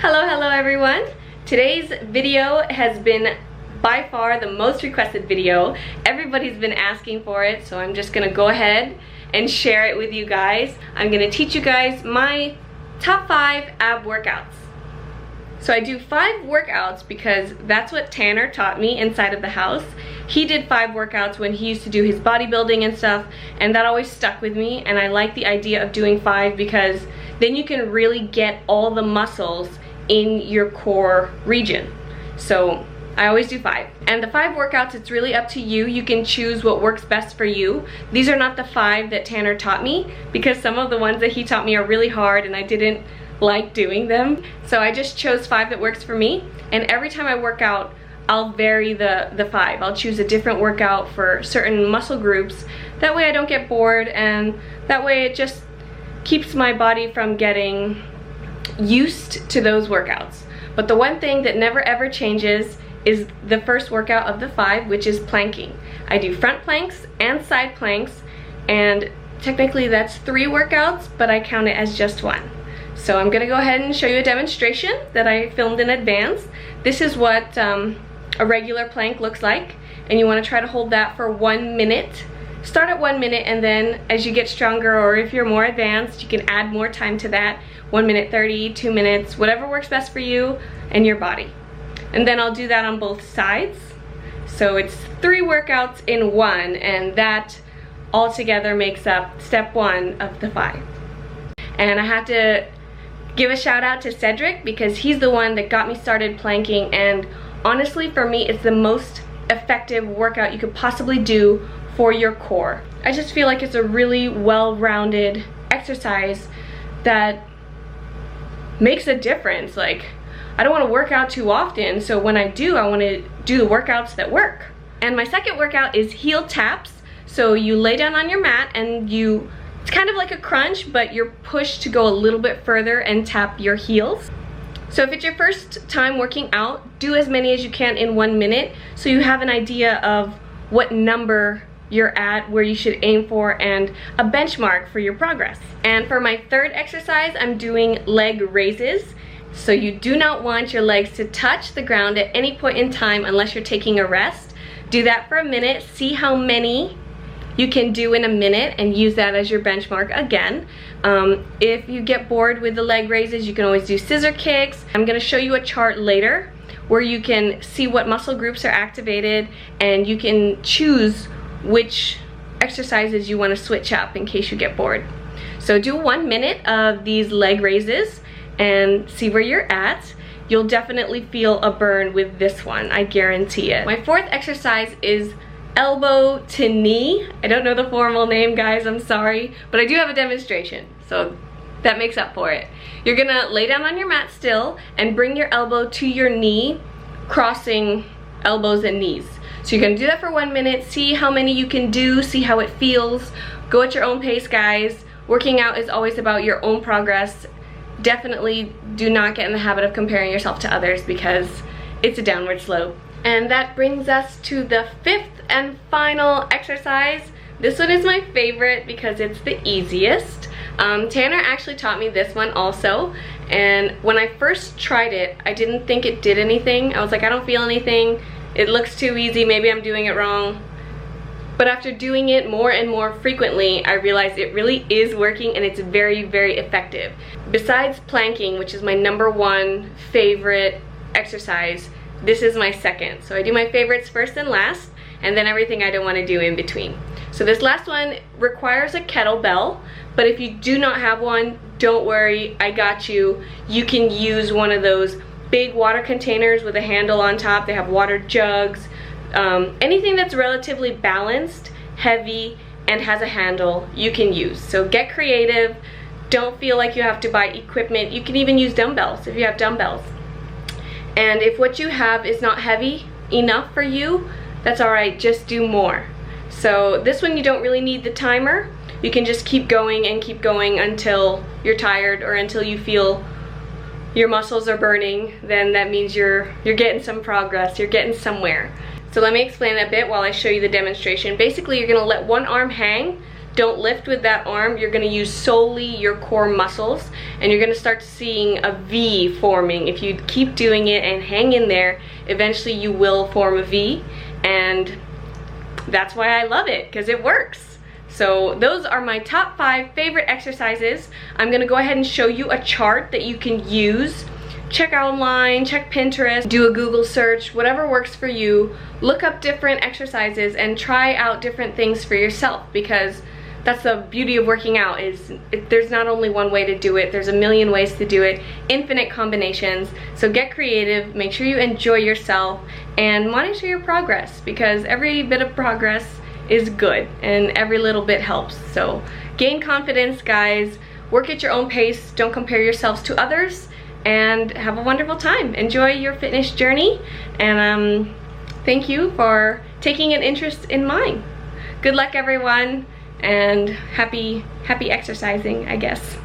Hello everyone. Today's video has been by far the most requested video. Everybody's been asking for it, so I'm just gonna go ahead and share it with you guys. I'm gonna teach you guys my top 5 ab workouts. So I do 5 workouts because that's what Tanner taught me inside of the house. He did 5 workouts when he used to do his bodybuilding and stuff, and that always stuck with me, and I like the idea of doing 5 because then you can really get all the muscles in your core region. So I always do 5. And the 5 workouts, it's really up to you. You can choose what works best for you. These are not the 5 that Tanner taught me because some of the ones that he taught me are really hard and I didn't like doing them. So I just chose 5 that works for me. And every time I work out, I'll vary the 5. I'll choose a different workout for certain muscle groups. That way I don't get bored, and that way it just keeps my body from getting used to those workouts. But the one thing that never ever changes is the first workout of the 5, which is planking. I do front planks and side planks, and technically that's 3 workouts, but I count it as just 1. So I'm gonna go ahead and show you a demonstration that I filmed in advance. This is what a regular plank looks like, and you wanna try to hold that for 1 minute. Start at 1 minute, and then as you get stronger, or if you're more advanced, you can add more time to that. 1 minute 30, 2 minutes, whatever works best for you and your body. And then I'll do that on both sides. So it's 3 workouts in 1, and that all together makes up step 1 of the 5. And I have to give a shout out to Cedric because he's the one that got me started planking, and honestly for me it's the most effective workout you could possibly do for your core. I just feel like it's a really well-rounded exercise that makes a difference. Like, I don't want to work out too often, so when I do, I want to do the workouts that work. And my second workout is heel taps. So you lay down on your mat and it's kind of like a crunch, but you're pushed to go a little bit further and tap your heels. So if it's your first time working out, do as many as you can in 1 minute so you have an idea of what number you're at, where you should aim for, and a benchmark for your progress. And for my third exercise, I'm doing leg raises. So you do not want your legs to touch the ground at any point in time unless you're taking a rest. Do that for a minute, see how many you can do in a minute, and use that as your benchmark again. If you get bored with the leg raises, you can always do scissor kicks. I'm gonna show you a chart later where you can see what muscle groups are activated, and you can choose which exercises you want to switch up in case you get bored. So do 1 minute of these leg raises and see where you're at. You'll definitely feel a burn with this one, I guarantee it. My fourth exercise is elbow to knee. I don't know the formal name, guys, I'm sorry, but I do have a demonstration, so that makes up for it. You're gonna lay down on your mat still and bring your elbow to your knee, crossing elbows and knees. So you're gonna do that for 1 minute, see how many you can do, see how it feels. Go at your own pace, guys. Working out is always about your own progress. Definitely do not get in the habit of comparing yourself to others because it's a downward slope. And that brings us to the 5th and final exercise. This one is my favorite because it's the easiest. Tanner actually taught me this one also, and when I first tried it, I didn't think it did anything. I was like, I don't feel anything. It looks too easy, maybe I'm doing it wrong. But after doing it more and more frequently, I realized it really is working, and it's very, very effective. Besides planking, which is my #1 favorite exercise, this is my second. So I do my favorites first and last, and then everything I don't want to do in between. So this last one requires a kettlebell, but if you do not have one, don't worry, I got you. You can use one of those big water containers with a handle on top. They have water jugs. Anything that's relatively balanced, heavy, and has a handle, you can use. So get creative. Don't feel like you have to buy equipment. You can even use dumbbells if you have dumbbells. And if what you have is not heavy enough for you, that's all right, just do more. So this one you don't really need the timer. You can just keep going and keep going until you're tired or until you feel your muscles are burning. Then that means you're getting some progress, you're getting somewhere. So let me explain a bit while I show you the demonstration. Basically, you're gonna let one arm hang don't lift with that arm. You're gonna use solely your core muscles, and you're gonna start seeing a V forming. If you keep doing it and hang in there, eventually you will form a V, and that's why I love it, because it works. So those are my top 5 favorite exercises. I'm gonna go ahead and show you a chart that you can use. Check online, check Pinterest, do a Google search, whatever works for you. Look up different exercises and try out different things for yourself, because that's the beauty of working out, is there's not only one way to do it, there's a million ways to do it, infinite combinations. So get creative, make sure you enjoy yourself, and monitor your progress, because every bit of progress is good and every little bit helps. So gain confidence, guys. Work at your own pace. Don't compare yourselves to others, and have a wonderful time. Enjoy your fitness journey, and thank you for taking an interest in mine. Good luck, everyone, and happy exercising, I guess.